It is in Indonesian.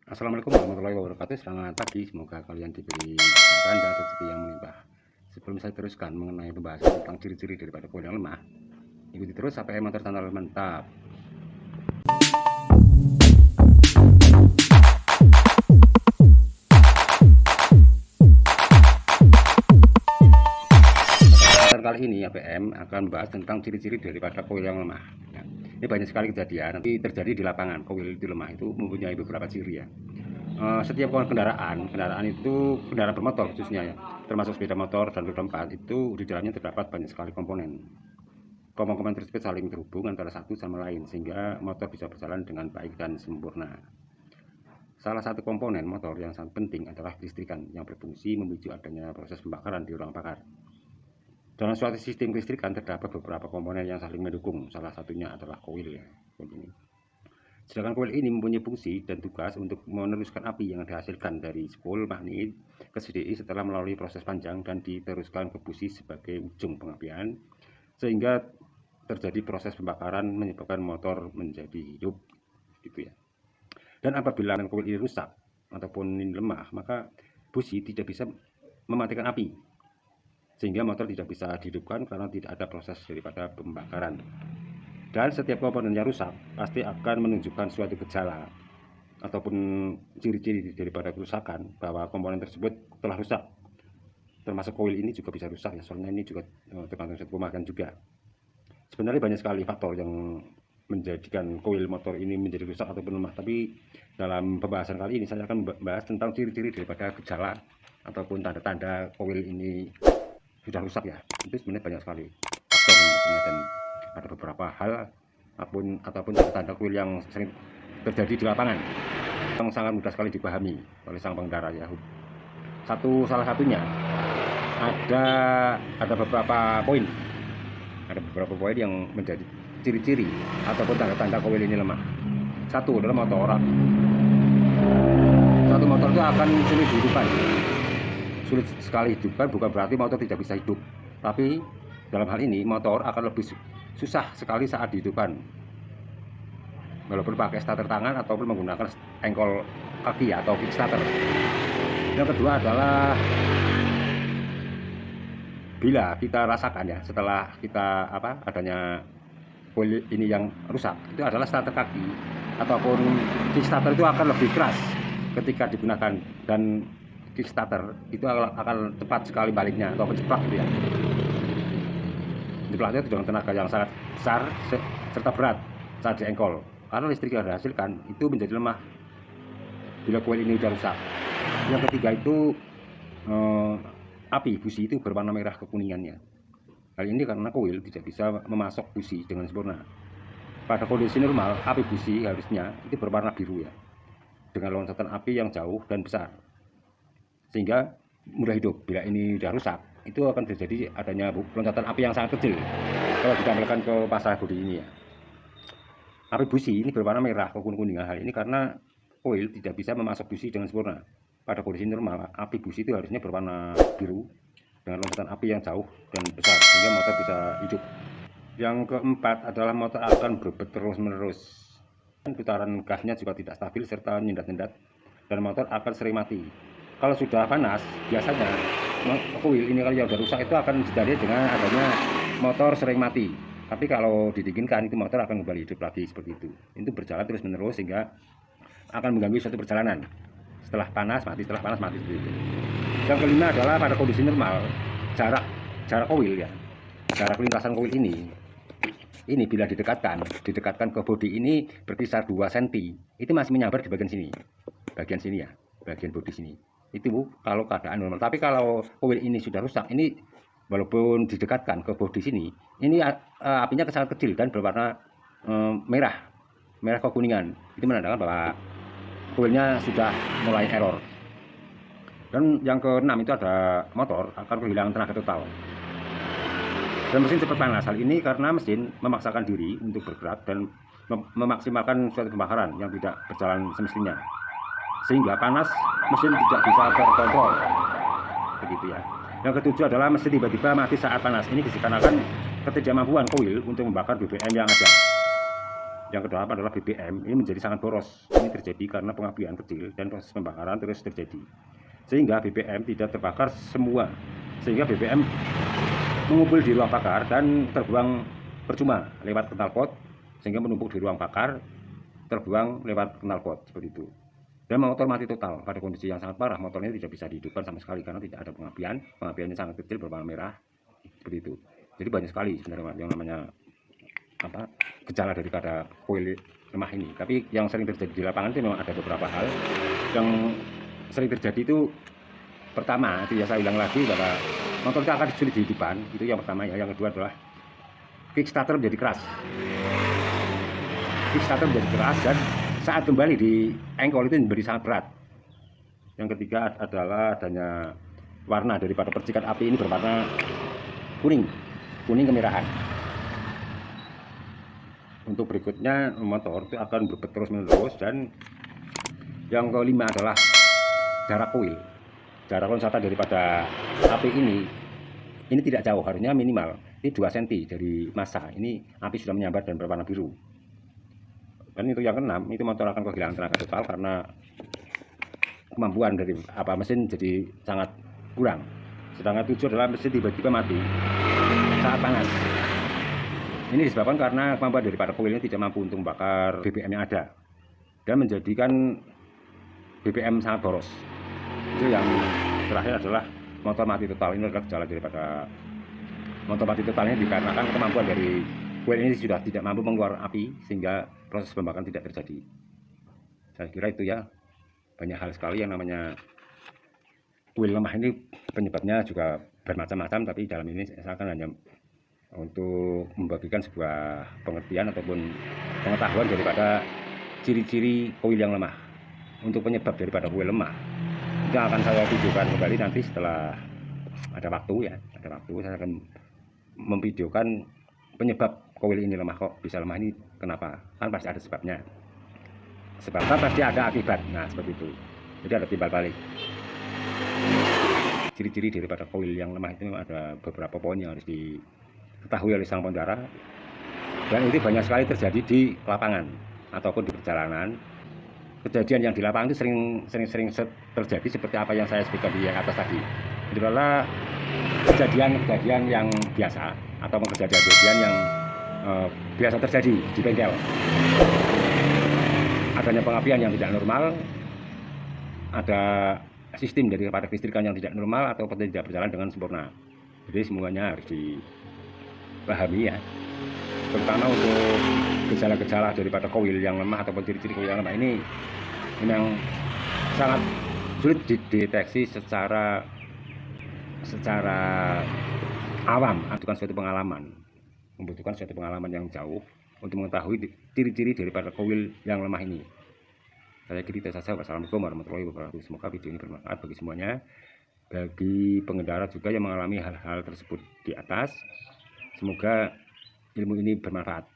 Assalamualaikum warahmatullahi wabarakatuh. Selamat pagi, semoga kalian diberi kesehatan dan rezeki yang melimpah. Sebelum saya teruskan mengenai pembahasan tentang ciri-ciri daripada koil yang lemah, ikuti terus sampai motor tertandal mantap. Kali ini APM akan membahas tentang ciri-ciri daripada koil yang lemah. Ini banyak sekali kejadian nanti terjadi di lapangan. Koil itu lemah itu mempunyai beberapa ciri ya. Setiap kendaraan itu kendaraan bermotor khususnya ya, termasuk sepeda motor dan roda 4 itu di dalamnya terdapat banyak sekali komponen. Komponen tersebut saling terhubung antara satu sama lain sehingga motor bisa berjalan dengan baik dan sempurna. Salah satu komponen motor yang sangat penting adalah listrikan yang berfungsi memicu adanya proses pembakaran di ruang bakar. Dalam suatu sistem kelistrikan terdapat beberapa komponen yang saling mendukung. Salah satunya adalah koil ya. Sedangkan koil ini mempunyai fungsi dan tugas untuk meneruskan api yang dihasilkan dari spool magnet ke CDI setelah melalui proses panjang dan diteruskan ke busi sebagai ujung pengapian, sehingga terjadi proses pembakaran menyebabkan motor menjadi hidup gitu ya. Dan apabila koil ini rusak ataupun ini lemah, maka busi tidak bisa mematikan api, sehingga motor tidak bisa dihidupkan karena tidak ada proses daripada pembakaran. Dan setiap komponennya rusak pasti akan menunjukkan suatu gejala ataupun ciri-ciri daripada kerusakan bahwa komponen tersebut telah rusak. Termasuk koil ini juga bisa rusak ya, soalnya ini juga tergantung suatu pemakaian juga. Sebenarnya banyak sekali faktor yang menjadikan koil motor ini menjadi rusak ataupun lemah, tapi dalam pembahasan kali ini saya akan membahas tentang ciri-ciri daripada gejala ataupun tanda-tanda koil ini sudah rusak ya. Itu sebenarnya banyak sekali faktor dan ada beberapa hal ataupun tanda koil yang sering terjadi di lapangan yang sangat mudah sekali dipahami oleh sang pengendara ya. Salah satunya ada beberapa poin yang menjadi ciri-ciri ataupun tanda-tanda koil ini lemah. Satu adalah motor itu akan sulit dihidupkan. Sulit sekali hidupkan bukan berarti motor tidak bisa hidup, tapi dalam hal ini motor akan lebih susah sekali saat dihidupkan walaupun pakai starter tangan ataupun menggunakan engkol kaki atau kickstarter. Yang kedua adalah bila kita rasakan ya, setelah kita adanya koil ini yang rusak, itu adalah starter kaki ataupun kickstarter itu akan lebih keras ketika digunakan, dan kickstarter itu akan cepat sekali baliknya atau keceplak gitu ya. Jeplaknya itu dengan tenaga yang sangat besar serta berat saat diengkol, karena listrik yang dihasilkan itu menjadi lemah bila koil ini sudah rusak. Yang ketiga itu api busi itu berwarna merah kekuningannya. Hal ini karena koil tidak bisa memasok busi dengan sempurna. Pada kondisi normal api busi harusnya itu berwarna biru ya, dengan loncatan api yang jauh dan besar, sehingga mudah hidup. Bila ini sudah rusak, itu akan terjadi adanya loncatan api yang sangat kecil kalau ditambahkan ke pasar bodi ini ya. Api busi ini berwarna merah kekuningan. Hal ini karena koil tidak bisa memasok busi dengan sempurna. Pada kondisi normal api busi itu harusnya berwarna biru dengan loncatan api yang jauh dan besar, sehingga motor bisa hidup. Yang keempat adalah motor akan berbet terus-menerus. Putaran gasnya juga tidak stabil serta nyendat-nyendat, dan motor akan sering mati. Kalau sudah panas, biasanya koil ini kalau yang sudah rusak itu akan didari dengan adanya motor sering mati. Tapi kalau didinginkan itu motor akan kembali hidup lagi seperti itu. Itu berjalan terus menerus sehingga akan mengganggu suatu perjalanan. Setelah panas mati seperti itu. Yang kelima adalah pada kondisi normal jarak koil ya. Jarak lintasan koil ini bila didekatkan ke bodi ini berkisar 2 cm, itu masih menyambar di bagian sini ya, bagian bodi sini. Itu kalau keadaan normal. Tapi kalau koil ini sudah rusak, ini walaupun didekatkan ke bodi sini, ini apinya sangat kecil dan berwarna merah kekuningan. Itu menandakan bahwa koilnya sudah mulai error. Dan yang keenam itu ada motor akan kehilangan tenaga total dan mesin cepat panas. Hal ini karena mesin memaksakan diri untuk bergerak dan memaksimalkan suatu pembakaran yang tidak berjalan semestinya, sehingga panas mesin tidak bisa terkontrol begitu ya. Yang ketujuh adalah mesin tiba-tiba mati saat panas. Ini dikarenakan ketidakmampuan koil untuk membakar BBM yang ada. Yang kedua adalah BBM ini menjadi sangat boros. Ini terjadi karena pengapian kecil dan proses pembakaran terus terjadi. Sehingga BBM tidak terbakar semua. Sehingga BBM mengumpul di ruang bakar dan terbuang percuma lewat knalpot, sehingga menumpuk di ruang bakar, terbuang lewat knalpot seperti itu. Dan motor mati total. Pada kondisi yang sangat parah, motornya tidak bisa dihidupkan sama sekali karena tidak ada pengapian. Pengapiannya sangat kecil berwarna merah seperti itu. Jadi banyak sekali sebenarnya yang namanya gejala daripada koil lemah ini. Tapi yang sering terjadi di lapangan itu memang ada beberapa hal yang sering terjadi. Itu pertama, itu ya saya ulang lagi bahwa motor itu akan sulit dihidupkan. Itu yang pertama ya. Yang kedua adalah kickstarter menjadi keras. Kickstarter menjadi keras dan saat kembali di engkol itu menjadi sangat berat. Yang ketiga adalah adanya warna daripada percikan api ini berwarna kuning kemerahan. Untuk berikutnya motor itu akan berbet terus menerus. Dan yang kelima adalah jarak koil. Jarak loncatan daripada api ini tidak jauh, harusnya minimal ini 2 cm dari massa. Ini api sudah menyambar dan berwarna biru. Dan itu yang keenam, itu motor akan kehilangan tenaga total karena kemampuan dari mesin jadi sangat kurang. Sedangkan 7 adalah mesin tiba-tiba mati saat panas. Ini disebabkan karena kemampuan daripada koil ini tidak mampu untuk membakar BBM yang ada dan menjadikan BBM sangat boros. Itu yang terakhir adalah motor mati total. Ini adalah gejala daripada motor mati totalnya dikarenakan kemampuan dari koil ini sudah tidak mampu mengeluarkan api sehingga proses pembakaran tidak terjadi. Saya kira itu ya, banyak hal sekali yang namanya koil lemah ini. Penyebabnya juga bermacam-macam, tapi dalam ini saya akan hanya untuk membagikan sebuah pengertian ataupun pengetahuan daripada ciri-ciri koil yang lemah. Untuk penyebab daripada koil lemah itu akan saya videokan kembali nanti setelah ada waktu ya. Ada waktu saya akan memvideokan penyebab koil ini lemah. Kok bisa lemah ini, kenapa? Kan pasti ada sebabnya. Sebabnya pasti ada akibat. Nah seperti itu. Jadi ada timbal balik. Ciri-ciri daripada koil yang lemah itu ada beberapa poin yang harus diketahui oleh sang pengendara. Dan ini banyak sekali terjadi di lapangan ataupun di perjalanan. Kejadian yang di lapangan itu sering terjadi seperti apa yang saya sebutkan di atas tadi. Itu adalah kejadian-kejadian yang biasa atau kejadian-kejadian yang biasa terjadi di bengkel. Adanya pengapian yang tidak normal, ada sistem daripada kelistrikan yang tidak normal atau tidak berjalan dengan sempurna. Jadi semuanya harus dipahami ya. Terutama untuk gejala-gejala daripada koil yang lemah ataupun ciri-ciri koil yang lemah ini memang sangat sulit dideteksi secara awam. Membutuhkan suatu pengalaman yang jauh untuk mengetahui ciri-ciri daripada koil yang lemah ini. Saya kira itu saja. Wassalamualaikum warahmatullahi wabarakatuh. Semoga video ini bermanfaat bagi semuanya, bagi pengendara juga yang mengalami hal-hal tersebut di atas. Semoga ilmu ini bermanfaat.